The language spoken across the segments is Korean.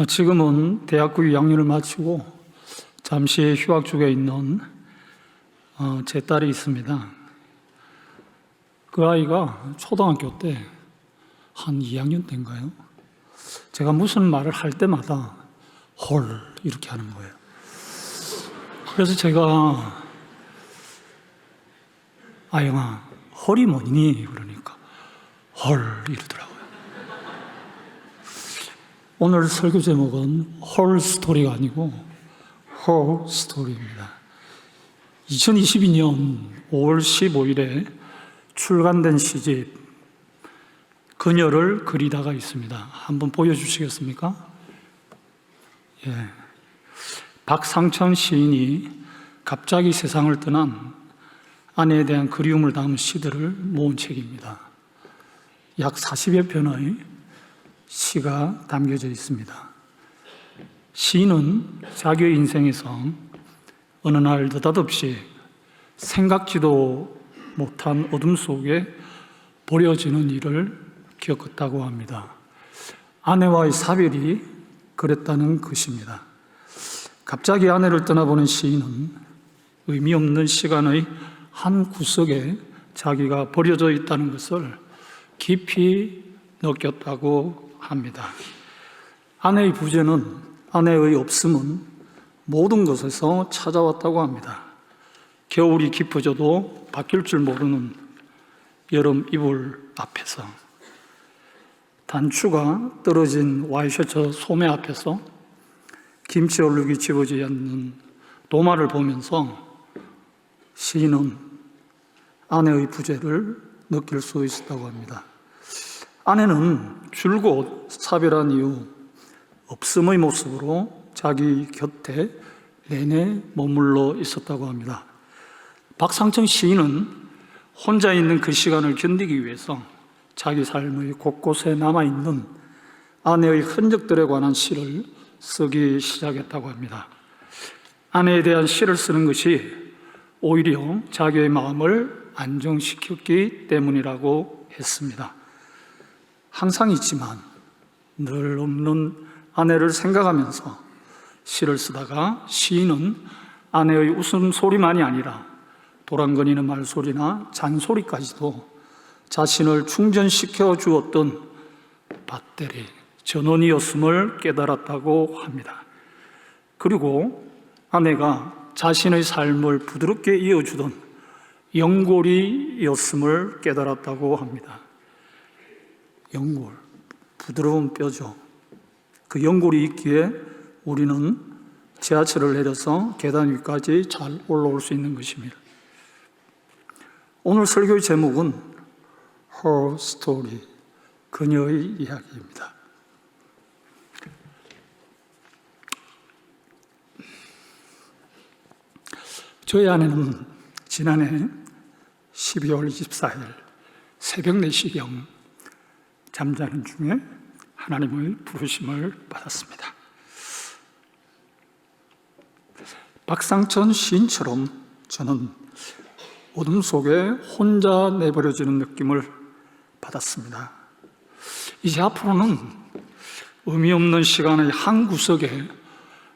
지금은 대학교 2학년을 마치고 잠시 휴학 중에 있는 제 딸이 있습니다. 그 아이가 초등학교 때 한 2학년 때인가요? 제가 무슨 말을 할 때마다 헐 이렇게 하는 거예요. 그래서 제가 아영아 헐이 뭐니? 그러니까 헐 이러더라고요. 오늘 설교 제목은 헐 스토리가 아니고 헐 스토리입니다. 2022년 5월 15일에 출간된 시집 그녀를 그리다가 있습니다. 한번 보여주시겠습니까? 박상천 시인이 갑자기 세상을 떠난 아내에 대한 그리움을 담은 시들을 모은 책입니다. 약 40여 편의 시가 담겨져 있습니다. 시인은 자기의 인생에서 어느 날 느닷없이 생각지도 못한 어둠 속에 버려지는 일을 겪었다고 합니다. 아내와의 사별이 그랬다는 것입니다. 갑자기 아내를 떠나보는 시인은 의미 없는 시간의 한 구석에 자기가 버려져 있다는 것을 깊이 느꼈다고 합니다. 아내의 부재는, 아내의 없음은 모든 것에서 찾아왔다고 합니다. 겨울이 깊어져도 바뀔 줄 모르는 여름 이불 앞에서, 단추가 떨어진 와이셔츠 소매 앞에서, 김치 얼룩이 집어지지 않는 도마를 보면서 시인은 아내의 부재를 느낄 수 있었다고 합니다. 아내는 줄곧 사별한 이후 없음의 모습으로 자기 곁에 내내 머물러 있었다고 합니다. 박상천 시인은 혼자 있는 그 시간을 견디기 위해서 자기 삶의 곳곳에 남아있는 아내의 흔적들에 관한 시를 쓰기 시작했다고 합니다. 아내에 대한 시를 쓰는 것이 오히려 자기의 마음을 안정시켰기 때문이라고 했습니다. 항상 있지만 늘 없는 아내를 생각하면서 시를 쓰다가 시인은 아내의 웃음소리만이 아니라 도랑거리는 말소리나 잔소리까지도 자신을 충전시켜 주었던 배터리, 전원이었음을 깨달았다고 합니다. 그리고 아내가 자신의 삶을 부드럽게 이어주던 연골이었음을 깨달았다고 합니다. 연골, 부드러운 뼈죠. 그 연골이 있기에 우리는 지하철을 내려서 계단 위까지 잘 올라올 수 있는 것입니다. 오늘 설교의 제목은 Her Story, 그녀의 이야기입니다. 저희 아내는 지난해 12월 24일 새벽 4시경 잠자는 중에 하나님의 부르심을 받았습니다. 박상천 시인처럼 저는 어둠 속에 혼자 내버려지는 느낌을 받았습니다. 이제 앞으로는 의미 없는 시간의 한 구석에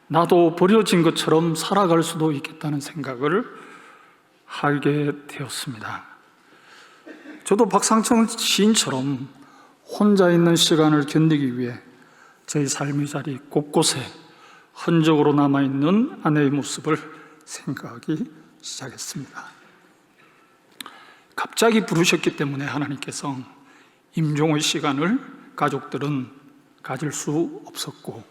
나도 버려진 것처럼 살아갈 수도 있겠다는 생각을 하게 되었습니다. 저도 박상천 시인처럼 혼자 있는 시간을 견디기 위해 저희 삶의 자리 곳곳에 흔적으로 남아있는 아내의 모습을 생각하기 시작했습니다. 갑자기 부르셨기 때문에 하나님께서 임종의 시간을 가족들은 가질 수 없었고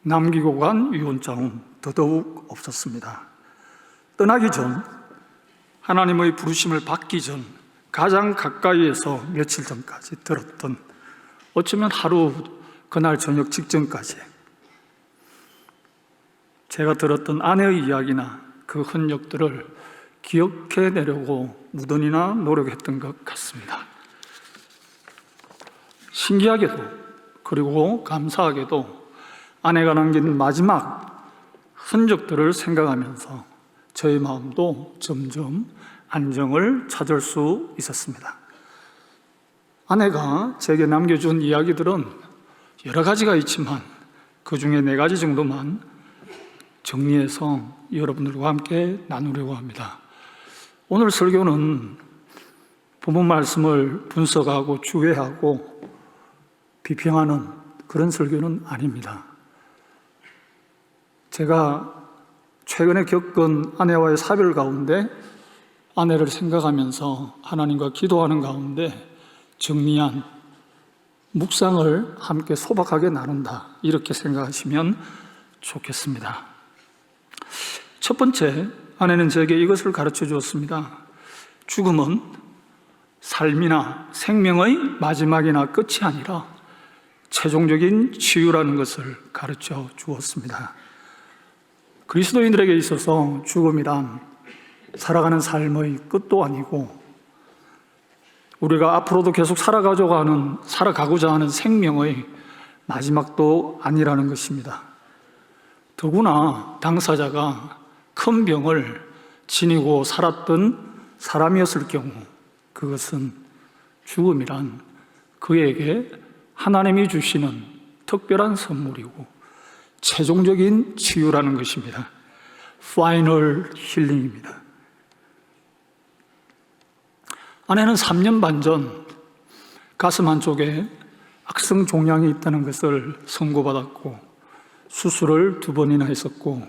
남기고 간 유언장은 더더욱 없었습니다. 떠나기 전, 하나님의 부르심을 받기 전 가장 가까이에서 며칠 전까지 들었던, 어쩌면 하루 그날 저녁 직전까지 제가 들었던 아내의 이야기나 그 흔적들을 기억해내려고 무던히나 노력했던 것 같습니다. 신기하게도, 그리고 감사하게도 아내가 남긴 마지막 흔적들을 생각하면서 저의 마음도 점점 안정을 찾을 수 있었습니다. 아내가 제게 남겨준 이야기들은 여러 가지가 있지만 그 중에 4가지 정도만 정리해서 여러분들과 함께 나누려고 합니다. 오늘 설교는 본문 말씀을 분석하고 주외하고 비평하는 그런 설교는 아닙니다. 제가 최근에 겪은 아내와의 사별 가운데 아내를 생각하면서 하나님과 기도하는 가운데 정리한 묵상을 함께 소박하게 나눈다, 이렇게 생각하시면 좋겠습니다. 첫 번째, 아내는 저에게 이것을 가르쳐 주었습니다. 죽음은 삶이나 생명의 마지막이나 끝이 아니라 최종적인 치유라는 것을 가르쳐 주었습니다. 그리스도인들에게 있어서 죽음이란 살아가는 삶의 끝도 아니고 우리가 앞으로도 계속 살아가고자 하는 생명의 마지막도 아니라는 것입니다. 더구나 당사자가 큰 병을 지니고 살았던 사람이었을 경우 그것은 죽음이란 그에게 하나님이 주시는 특별한 선물이고 최종적인 치유라는 것입니다. 파이널 힐링입니다. 아내는 3년 반 전 가슴 한쪽에 악성 종양이 있다는 것을 선고받았고 수술을 2번이나 했었고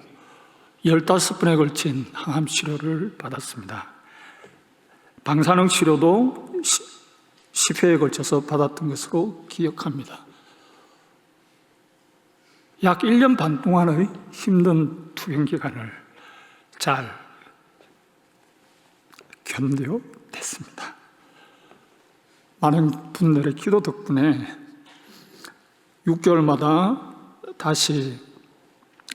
15번에 걸친 항암 치료를 받았습니다. 방사능 치료도 10회에 걸쳐서 받았던 것으로 기억합니다. 약 1년 반 동안의 힘든 투병 기간을 잘 견뎌냈습니다. 많은 분들의 기도 덕분에 6개월마다 다시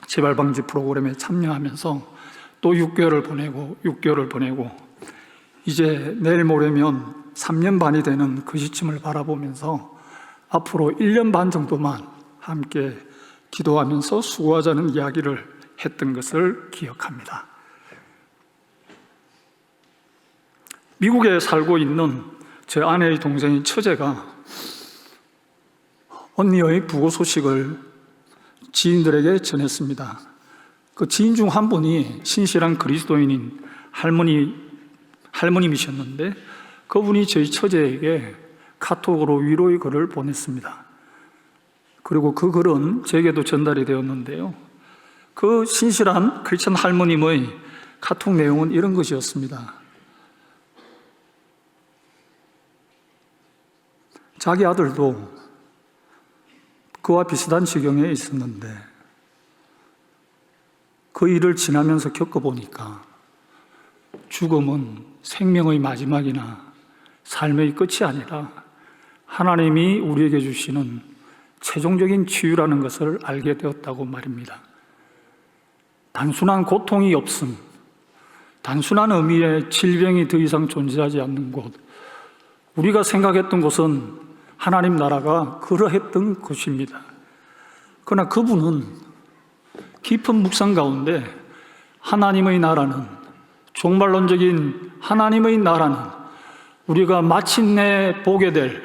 재발방지 프로그램에 참여하면서 또 6개월을 보내고 이제 내일 모레면 3년 반이 되는 그 시점을 바라보면서 앞으로 1년 반 정도만 함께 기도하면서 수고하자는 이야기를 했던 것을 기억합니다. 미국에 살고 있는 제 아내의 동생인 처제가 언니의 부고 소식을 지인들에게 전했습니다. 그 지인 중 한 분이 신실한 그리스도인인 할머님이셨는데 그분이 저희 처제에게 카톡으로 위로의 글을 보냈습니다. 그리고 그 글은 제게도 전달이 되었는데요. 그 신실한 크리스천 할머님의 카톡 내용은 이런 것이었습니다. 자기 아들도 그와 비슷한 지경에 있었는데 그 일을 지나면서 겪어보니까 죽음은 생명의 마지막이나 삶의 끝이 아니라 하나님이 우리에게 주시는 최종적인 치유라는 것을 알게 되었다고 말입니다. 단순한 고통이 없음, 단순한 의미의 질병이 더 이상 존재하지 않는 곳, 우리가 생각했던 곳은 하나님 나라가 그러했던 것입니다. 그러나 그분은 깊은 묵상 가운데 하나님의 나라는, 종말론적인 하나님의 나라는 우리가 마침내 보게 될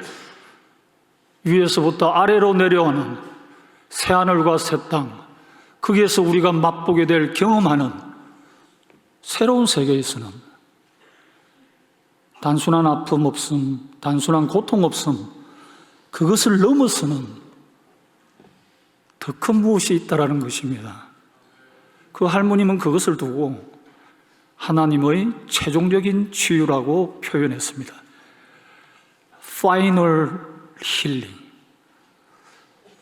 위에서부터 아래로 내려오는 새하늘과 새 땅, 거기에서 우리가 맛보게 될, 경험하는 새로운 세계에서는 단순한 아픔 없음, 단순한 고통 없음, 그것을 넘어서는 더 큰 무엇이 있다라는 것입니다. 그 할머님은 그것을 두고 하나님의 최종적인 치유라고 표현했습니다. Final healing.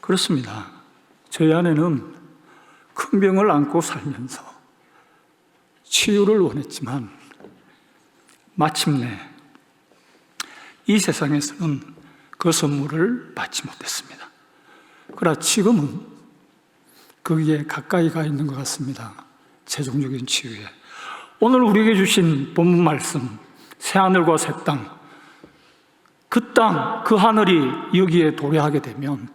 그렇습니다. 저희 아내는 큰 병을 안고 살면서 치유를 원했지만 마침내 이 세상에서는 그 선물을 받지 못했습니다. 그러나 지금은 거기에 가까이 가 있는 것 같습니다. 최종적인 치유에. 오늘 우리에게 주신 본문 말씀, 새하늘과 새 땅, 그 땅, 그 하늘이 여기에 도래하게 되면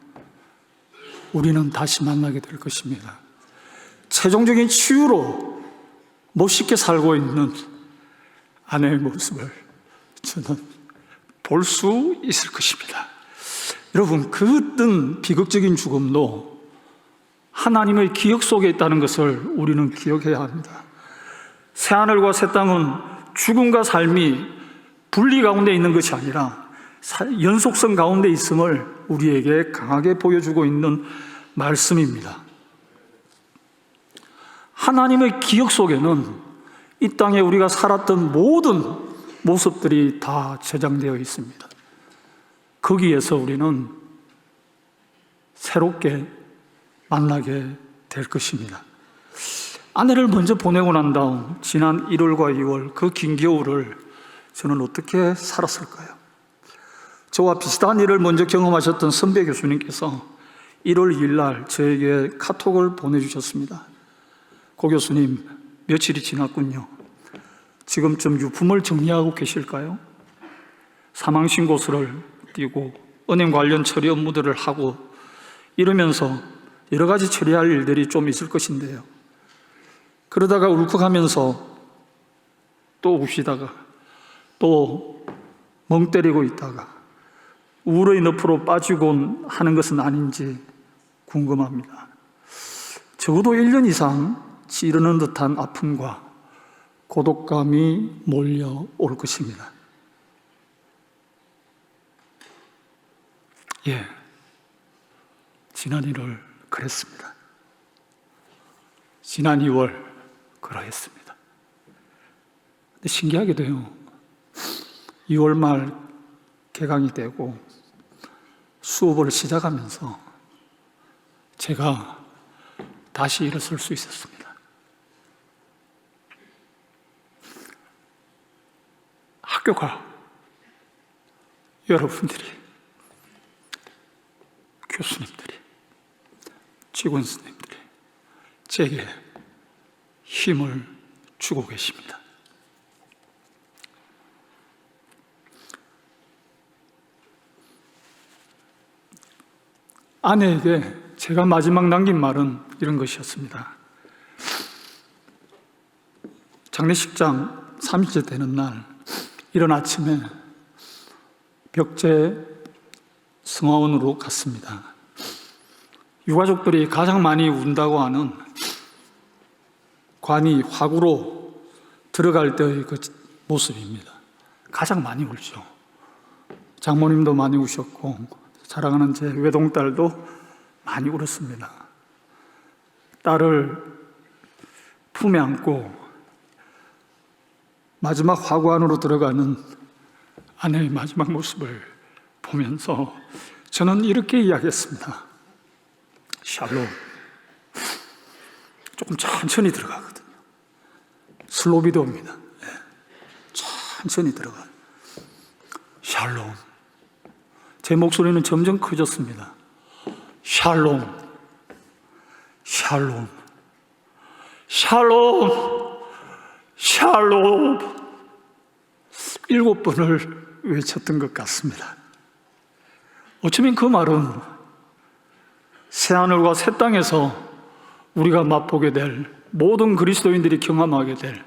우리는 다시 만나게 될 것입니다. 최종적인 치유로 멋있게 살고 있는 아내의 모습을 저는 볼 수 있을 것입니다. 여러분, 그 어떤 비극적인 죽음도 하나님의 기억 속에 있다는 것을 우리는 기억해야 합니다. 새하늘과 새 땅은 죽음과 삶이 분리 가운데 있는 것이 아니라 연속성 가운데 있음을 우리에게 강하게 보여주고 있는 말씀입니다. 하나님의 기억 속에는 이 땅에 우리가 살았던 모든 모습들이 다 저장되어 있습니다. 거기에서 우리는 새롭게 만나게 될 것입니다. 아내를 먼저 보내고 난 다음 지난 1월과 2월 그 긴 겨울을 저는 어떻게 살았을까요? 저와 비슷한 일을 먼저 경험하셨던 선배 교수님께서 1월 2일 날 저에게 카톡을 보내주셨습니다. 고 교수님, 며칠이 지났군요. 지금쯤 유품을 정리하고 계실까요? 사망신고서를 띄고 은행 관련 처리 업무들을 하고 이러면서 여러 가지 처리할 일들이 좀 있을 것인데요. 그러다가 울컥하면서 또 우시다가 또 멍 때리고 있다가 우울의 늪으로 빠지곤 하는 것은 아닌지 궁금합니다. 적어도 1년 이상 찌르는 듯한 아픔과 고독감이 몰려올 것입니다. 예, 지난 1월 그랬습니다. 지난 2월 그러했습니다. 근데 신기하게도요, 2월 말 개강이 되고 수업을 시작하면서 제가 다시 일어설 수 있었습니다. 학교가, 여러분들이, 교수님들이, 직원 선생님들이 제게 힘을 주고 계십니다. 아내에게 제가 마지막 남긴 말은 이런 것이었습니다. 장례식장 3일째 되는 날 이른 아침에 벽제 성화원으로 갔습니다. 유가족들이 가장 많이 운다고 하는 관이 화구로 들어갈 때의 그 모습입니다. 가장 많이 울죠. 장모님도 많이 우셨고 사랑하는 제 외동딸도 많이 울었습니다. 딸을 품에 안고 마지막 화구 안으로 들어가는 아내의 마지막 모습을 보면서 저는 이렇게 이야기했습니다. 샬롬. 조금 천천히 들어가거든요. 슬로비도입니다. 네. 천천히 들어가요. 샬롬. 제 목소리는 점점 커졌습니다. 샬롬. 샬롬. 샬롬. 샬롬. 7번을 외쳤던 것 같습니다. 어쩌면 그 말은 새하늘과 새 땅에서 우리가 맛보게 될 모든 그리스도인들이 경험하게 될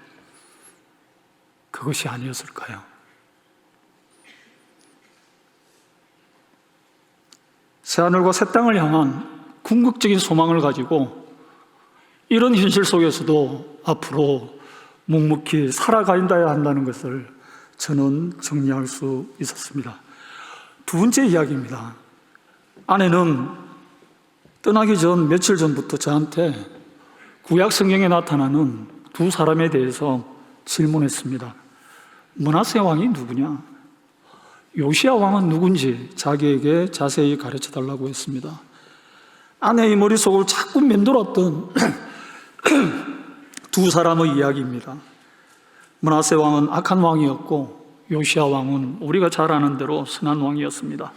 그것이 아니었을까요? 새하늘과 새 땅을 향한 궁극적인 소망을 가지고 이런 현실 속에서도 앞으로 묵묵히 살아가야 한다는 것을 저는 정리할 수 있었습니다. 두 번째 이야기입니다. 아내는 떠나기 전 며칠 전부터 저한테 구약 성경에 나타나는 두 사람에 대해서 질문했습니다. 므낫세 왕이 누구냐? 요시야 왕은 누군지 자기에게 자세히 가르쳐 달라고 했습니다. 아내의 머릿속을 자꾸 맴돌았던 두 사람의 이야기입니다. 므낫세 왕은 악한 왕이었고 요시야 왕은 우리가 잘 아는 대로 선한 왕이었습니다.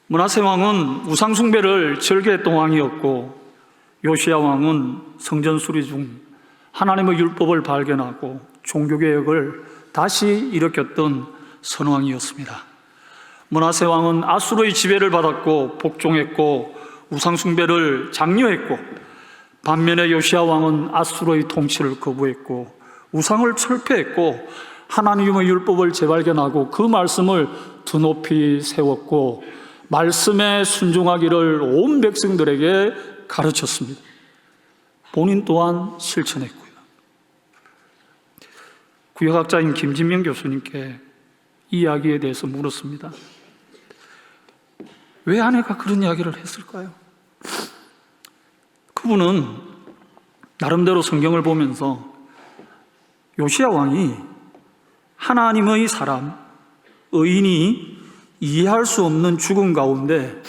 므낫세 왕은 우상 숭배를 절개했던 왕이었고 요시야 왕은 성전 수리 중 하나님의 율법을 발견하고 종교개혁을 다시 일으켰던 선왕이었습니다. 므낫세 왕은 아수르의 지배를 받았고 복종했고 우상 숭배를 장려했고, 반면에 요시야 왕은 아수르의 통치를 거부했고 우상을 철폐했고 하나님의 율법을 재발견하고 그 말씀을 두 높이 세웠고 말씀에 순종하기를 온 백성들에게 가르쳤습니다. 본인 또한 실천했고요. 구역학자인 김진명 교수님께 이 이야기에 대해서 물었습니다. 왜 아내가 그런 이야기를 했을까요? 그분은 나름대로 성경을 보면서 요시야 왕이 하나님의 사람, 의인이 이해할 수 없는 죽음 가운데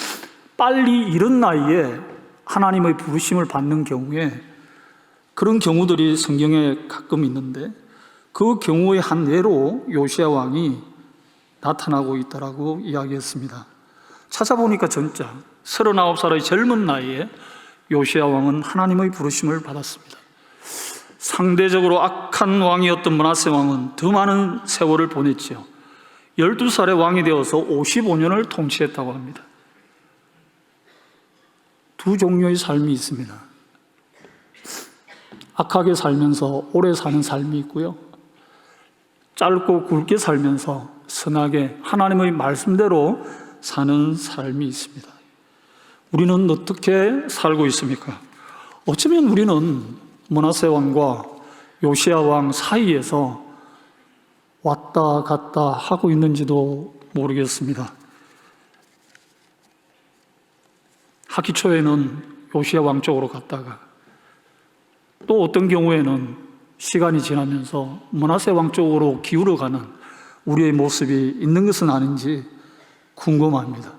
빨리 이른 나이에 하나님의 부르심을 받는 경우에 그런 경우들이 성경에 가끔 있는데 그 경우의 한 예로 요시야 왕이 나타나고 있다라고 이야기했습니다. 찾아보니까 진짜 39살의 젊은 나이에 요시야 왕은 하나님의 부르심을 받았습니다. 상대적으로 악한 왕이었던 므낫세 왕은 더 많은 세월을 보냈지요. 12살에 왕이 되어서 55년을 통치했다고 합니다. 두 종류의 삶이 있습니다. 악하게 살면서 오래 사는 삶이 있고요, 짧고 굵게 살면서 선하게 하나님의 말씀대로 사는 삶이 있습니다. 우리는 어떻게 살고 있습니까? 어쩌면 우리는 므낫세 왕과 요시야 왕 사이에서 왔다 갔다 하고 있는지도 모르겠습니다. 학기 초에는 요시야 왕 쪽으로 갔다가 또 어떤 경우에는 시간이 지나면서 므낫세 왕 쪽으로 기울어가는 우리의 모습이 있는 것은 아닌지 궁금합니다.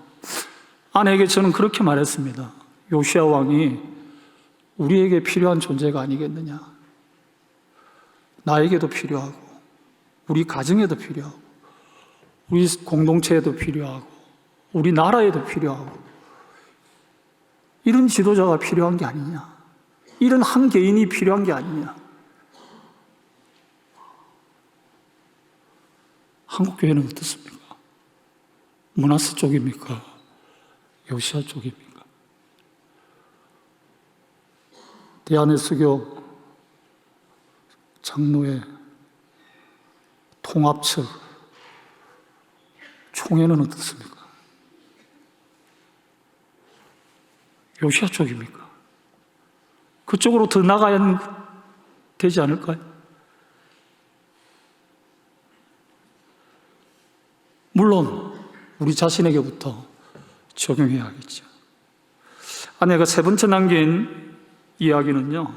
아내에게 저는 그렇게 말했습니다. 요시야 왕이 우리에게 필요한 존재가 아니겠느냐. 나에게도 필요하고 우리 가정에도 필요하고 우리 공동체에도 필요하고 우리 나라에도 필요하고 이런 지도자가 필요한 게 아니냐, 이런 한 개인이 필요한 게 아니냐. 한국교회는 어떻습니까? 므낫세 쪽입니까? 요시야 쪽입니까? 대한예수교 장로회 통합처 총회는 어떻습니까? 요시야 쪽입니까? 그쪽으로 더 나가야 되지 않을까요? 물론 우리 자신에게부터 적용해야겠죠. 아내가 세 번째 남긴 이야기는요,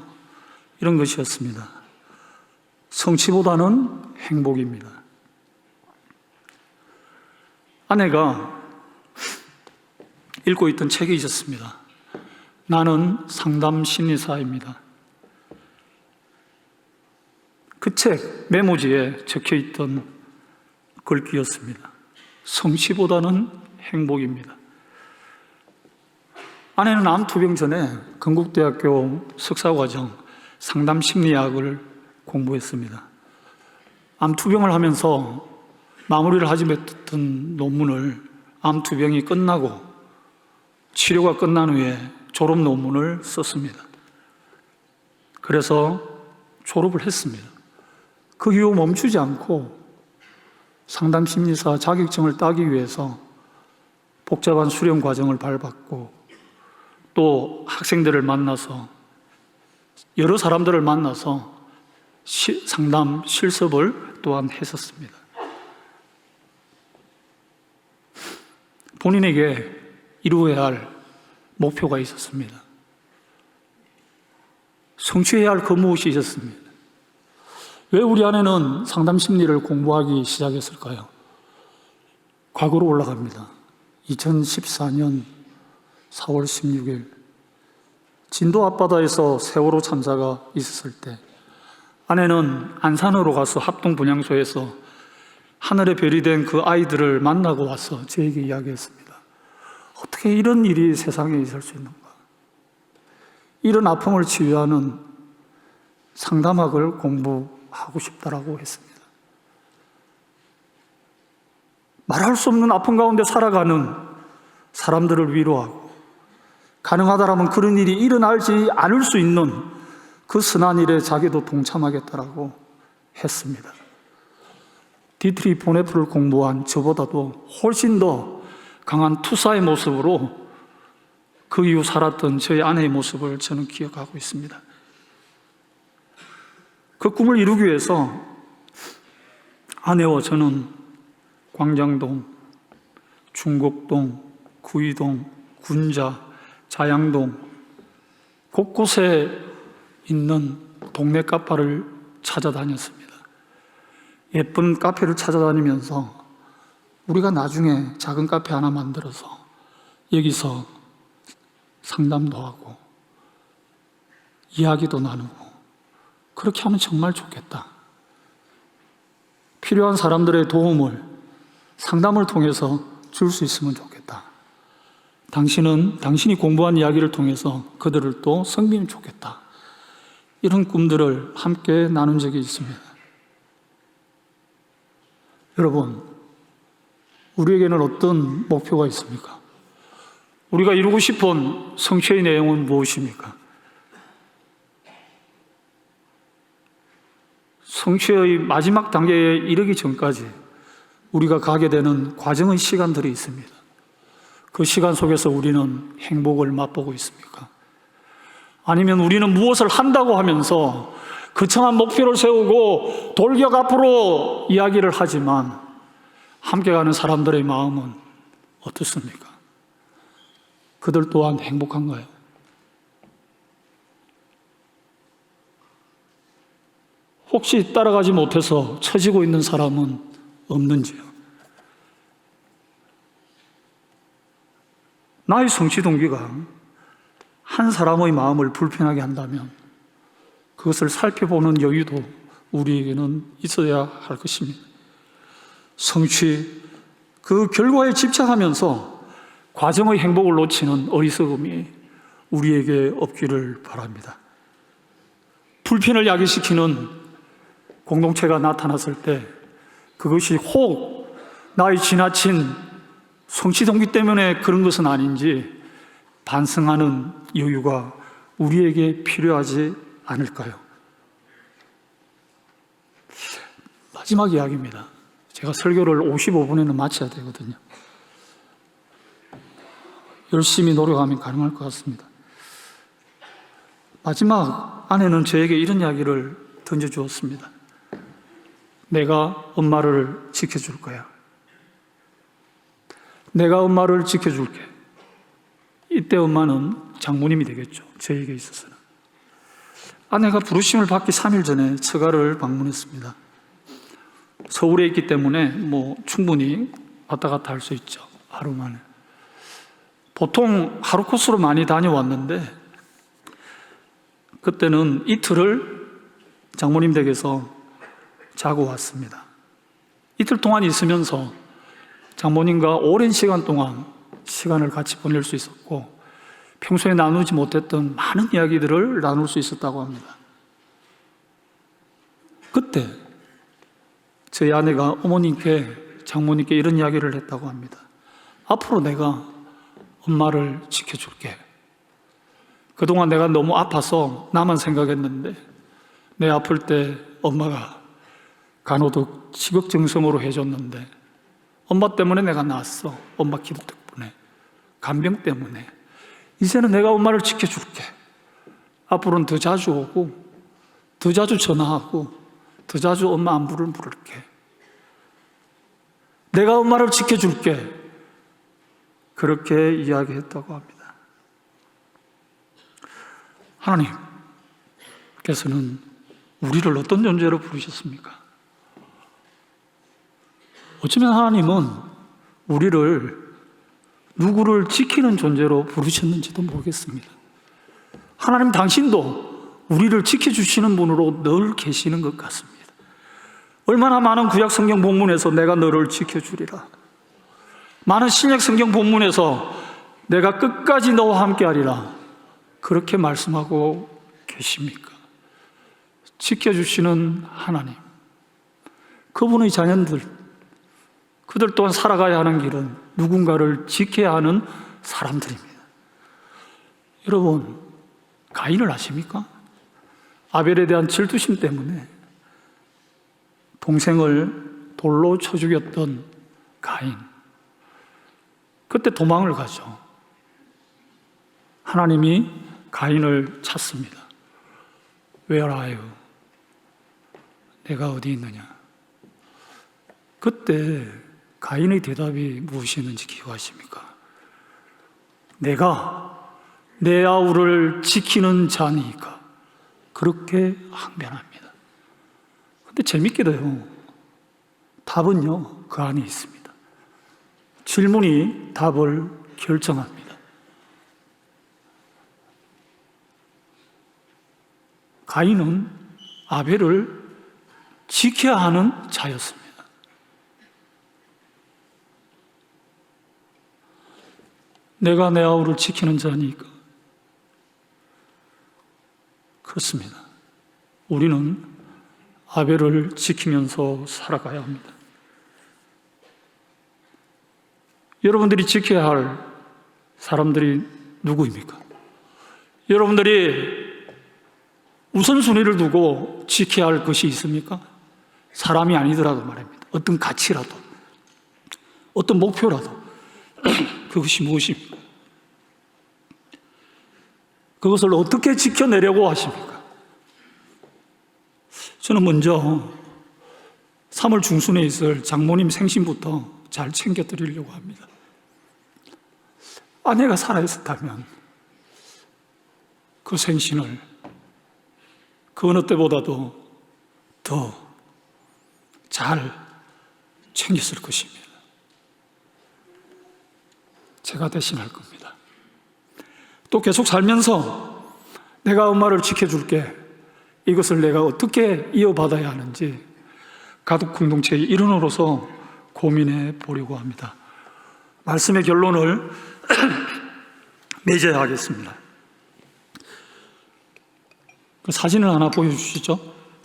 이런 것이었습니다. 성취보다는 행복입니다. 아내가 읽고 있던 책이 있었습니다. 나는 상담 심리사입니다. 그 책 메모지에 적혀 있던 글귀였습니다. 성취보다는 행복입니다. 아내는 암투병 전에 건국대학교 석사과정 상담심리학을 공부했습니다. 암투병을 하면서 마무리를 하지 못했던 논문을 암투병이 끝나고 치료가 끝난 후에 졸업 논문을 썼습니다. 그래서 졸업을 했습니다. 그 이후 멈추지 않고 상담심리사 자격증을 따기 위해서 복잡한 수련 과정을 밟았고 또 학생들을 만나서 여러 사람들을 만나서 상담 실습을 또한 했었습니다. 본인에게 이루어야 할 목표가 있었습니다. 성취해야 할 그 무엇이 있었습니다. 왜 우리 아내는 상담 심리를 공부하기 시작했을까요? 과거로 올라갑니다. 2014년 4월 16일 진도 앞바다에서 세월호 참사가 있었을 때 아내는 안산으로 가서 합동분향소에서 하늘의 별이 된 그 아이들을 만나고 와서 저에게 이야기했습니다. 어떻게 이런 일이 세상에 있을 수 있는가? 이런 아픔을 치유하는 상담학을 공부하고 싶다라고 했습니다. 말할 수 없는 아픔 가운데 살아가는 사람들을 위로하고 가능하다라면 그런 일이 일어나지 않을 수 있는 그 선한 일에 자기도 동참하겠다라고 했습니다. 디트리 보네프를 공부한 저보다도 훨씬 더 강한 투사의 모습으로 그 이후 살았던 저희 아내의 모습을 저는 기억하고 있습니다. 그 꿈을 이루기 위해서 아내와 저는 광장동, 중곡동, 구이동, 군자, 자양동 곳곳에 있는 동네 카페를 찾아다녔습니다. 예쁜 카페를 찾아다니면서 우리가 나중에 작은 카페 하나 만들어서 여기서 상담도 하고 이야기도 나누고 그렇게 하면 정말 좋겠다. 필요한 사람들의 도움을 상담을 통해서 줄 수 있으면 좋겠다. 당신이 공부한 이야기를 통해서 그들을 또 섬기면 좋겠다. 이런 꿈들을 함께 나눈 적이 있습니다. 여러분, 우리에게는 어떤 목표가 있습니까? 우리가 이루고 싶은 성취의 내용은 무엇입니까? 성취의 마지막 단계에 이르기 전까지 우리가 가게 되는 과정의 시간들이 있습니다. 그 시간 속에서 우리는 행복을 맛보고 있습니까? 아니면 우리는 무엇을 한다고 하면서 거창한 목표를 세우고 돌격 앞으로 이야기를 하지만 함께 가는 사람들의 마음은 어떻습니까? 그들 또한 행복한가요? 혹시 따라가지 못해서 처지고 있는 사람은 없는지요? 나의 성취 동기가 한 사람의 마음을 불편하게 한다면 그것을 살펴보는 여유도 우리에게는 있어야 할 것입니다. 성취, 그 결과에 집착하면서 과정의 행복을 놓치는 어리석음이 우리에게 없기를 바랍니다. 불편을 야기시키는 공동체가 나타났을 때 그것이 혹 나의 지나친 성취 동기 때문에 그런 것은 아닌지 반성하는 여유가 우리에게 필요하지 않을까요? 마지막 이야기입니다. 제가 설교를 55분에는 마쳐야 되거든요. 열심히 노력하면 가능할 것 같습니다. 마지막 아내는 저에게 이런 이야기를 던져주었습니다. 내가 엄마를 지켜줄 거야. 내가 엄마를 지켜줄게. 이때 엄마는 장모님이 되겠죠. 저에게 있어서는. 아내가 부르심을 받기 3일 전에 처가를 방문했습니다. 서울에 있기 때문에 충분히 왔다 갔다 할 수 있죠. 하루 만에. 보통 하루 코스로 많이 다녀왔는데 그때는 이틀을 장모님 댁에서 자고 왔습니다. 이틀 동안 있으면서 장모님과 오랜 시간 동안 시간을 같이 보낼 수 있었고 평소에 나누지 못했던 많은 이야기들을 나눌 수 있었다고 합니다. 그때 저희 아내가 장모님께 이런 이야기를 했다고 합니다. 앞으로 내가 엄마를 지켜줄게. 그동안 내가 너무 아파서 나만 생각했는데 내 아플 때 엄마가 간호도 지극정성으로 해줬는데 엄마 때문에 내가 나았어. 엄마 기도 덕분에. 간병 때문에. 이제는 내가 엄마를 지켜줄게. 앞으로는 더 자주 오고 더 자주 전화하고 더 자주 엄마 안부를 물을게. 내가 엄마를 지켜줄게. 그렇게 이야기했다고 합니다. 하나님께서는 우리를 어떤 존재로 부르셨습니까? 어쩌면 하나님은 우리를 누구를 지키는 존재로 부르셨는지도 모르겠습니다. 하나님 당신도 우리를 지켜주시는 분으로 늘 계시는 것 같습니다. 얼마나 많은 구약 성경 본문에서 내가 너를 지켜주리라. 많은 신약 성경 본문에서 내가 끝까지 너와 함께하리라. 그렇게 말씀하고 계십니까? 지켜주시는 하나님, 그분의 자녀들, 그들 또한 살아가야 하는 길은 누군가를 지켜야 하는 사람들입니다. 여러분, 가인을 아십니까? 아벨에 대한 질투심 때문에 동생을 돌로 쳐 죽였던 가인. 그때 도망을 가죠. 하나님이 가인을 찾습니다. Where are you? 내가 어디 있느냐? 그때 가인의 대답이 무엇이었는지 기억하십니까? 내가 내 아우를 지키는 자니까. 그렇게 항변합니다. 근데 재밌게도요, 답은요, 그 안에 있습니다. 질문이 답을 결정합니다. 가인은 아벨을 지켜야 하는 자였습니다. 내가 내 아우를 지키는 자니까. 그렇습니다. 우리는 아벨을 지키면서 살아가야 합니다. 여러분들이 지켜야 할 사람들이 누구입니까? 여러분들이 우선순위를 두고 지켜야 할 것이 있습니까? 사람이 아니더라도 말입니다. 어떤 가치라도, 어떤 목표라도. 그것이 무엇입니까? 그것을 어떻게 지켜내려고 하십니까? 저는 먼저 3월 중순에 있을 장모님 생신부터 잘 챙겨드리려고 합니다. 아내가 살아있었다면 그 생신을 그 어느 때보다도 더 잘 챙겼을 것입니다. 제가 대신할 겁니다. 또 계속 살면서 내가 엄마를 지켜줄게, 이것을 내가 어떻게 이어받아야 하는지 가족 공동체의 일원으로서 고민해 보려고 합니다. 말씀의 결론을 맺어야 하겠습니다. 그 사진을 하나 보여주시죠.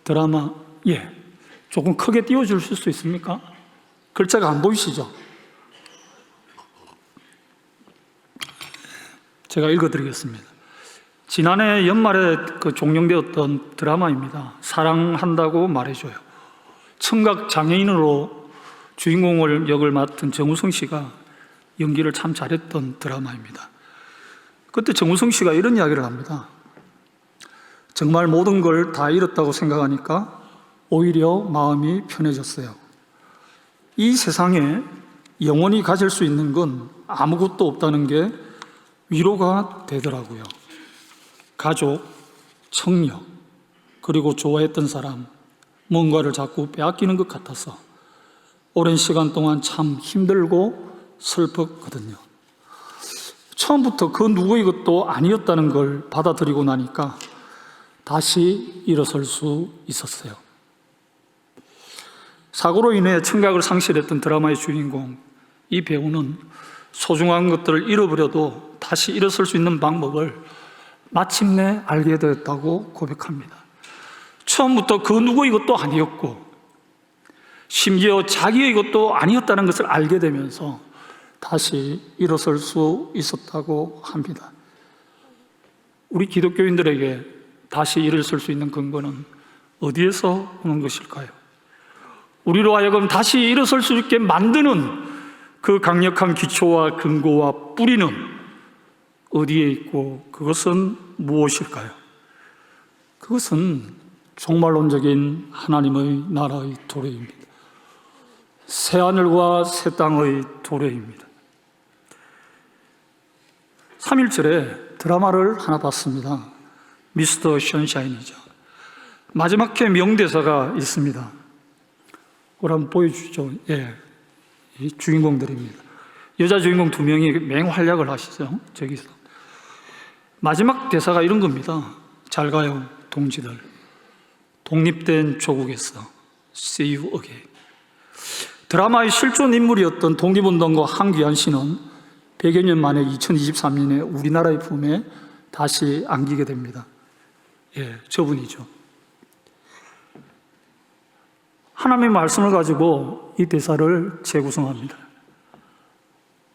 드라마, 조금 크게 띄워주실 수 있습니까? 글자가 안 보이시죠? 제가 읽어드리겠습니다. 지난해 연말에 종영되었던 드라마입니다. 사랑한다고 말해줘요. 청각 장애인으로 주인공을 역을 맡은 정우성 씨가 연기를 참 잘했던 드라마입니다. 그때 정우성 씨가 이런 이야기를 합니다. 정말 모든 걸 다 잃었다고 생각하니까 오히려 마음이 편해졌어요. 이 세상에 영원히 가질 수 있는 건 아무것도 없다는 게 위로가 되더라고요. 가족, 청력, 그리고 좋아했던 사람, 뭔가를 자꾸 빼앗기는 것 같아서 오랜 시간 동안 참 힘들고 슬펐거든요. 처음부터 그 누구의 것도 아니었다는 걸 받아들이고 나니까 다시 일어설 수 있었어요. 사고로 인해 청각을 상실했던 드라마의 주인공, 이 배우는 소중한 것들을 잃어버려도 다시 일어설 수 있는 방법을 마침내 알게 되었다고 고백합니다. 처음부터 그 누구의 것도 아니었고 심지어 자기의 것도 아니었다는 것을 알게 되면서 다시 일어설 수 있었다고 합니다. 우리 기독교인들에게 다시 일어설 수 있는 근거는 어디에서 오는 것일까요? 우리로 하여금 다시 일어설 수 있게 만드는 그 강력한 기초와 근거와 뿌리는 어디에 있고 그것은 무엇일까요? 그것은 종말론적인 하나님의 나라의 도래입니다. 새하늘과 새 땅의 도래입니다. 3.1절에 드라마를 하나 봤습니다. 미스터 션샤인이죠. 마지막 회 명대사가 있습니다. 그걸 한번 보여주죠. 이 주인공들입니다. 여자 주인공 2명이 맹활약을 하시죠. 저기서 마지막 대사가 이런 겁니다. 잘 가요, 동지들. 독립된 조국에서 See you again. 드라마의 실존 인물이었던 독립운동가 한귀한 씨는 100여 년 만에 2023년에 우리나라의 품에 다시 안기게 됩니다. 저분이죠. 하나님의 말씀을 가지고 이 대사를 재구성합니다.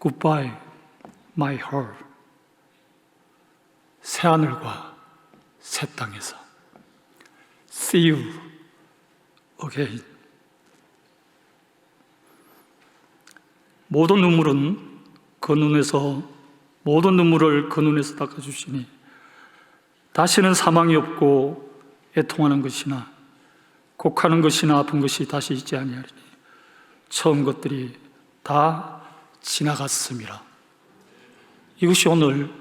Goodbye, my heart. 새하늘과 새 땅에서 See you again. 모든 눈물은 그 눈에서 모든 눈물을 그 눈에서 닦아주시니 다시는 사망이 없고 애통하는 것이나 곡하는 것이나 아픈 것이 다시 있지 아니하리니 처음 것들이 다 지나갔음이라. 이것이 오늘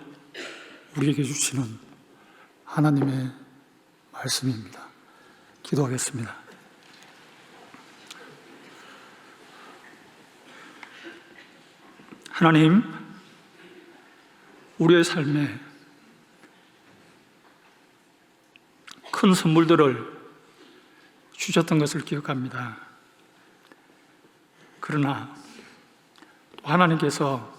우리에게 주시는 하나님의 말씀입니다. 기도하겠습니다. 하나님, 우리의 삶에 큰 선물들을 주셨던 것을 기억합니다. 그러나 하나님께서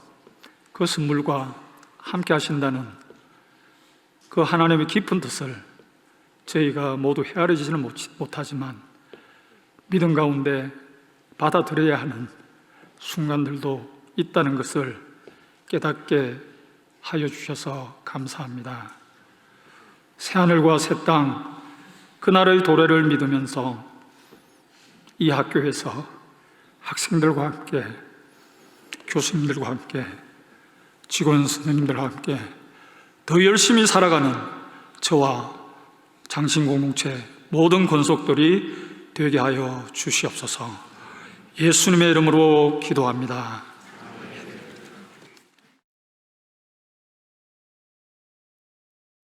그 선물과 함께 하신다는 그 하나님의 깊은 뜻을 저희가 모두 헤아리지는 못하지만 믿음 가운데 받아들여야 하는 순간들도 있다는 것을 깨닫게 하여 주셔서 감사합니다. 새하늘과 새 땅, 그 나라의 도래를 믿으면서 이 학교에서 학생들과 함께, 교수님들과 함께, 직원 선생님들과 함께 더 열심히 살아가는 저와 장신공동체 모든 권속들이 되게 하여 주시옵소서. 예수님의 이름으로 기도합니다.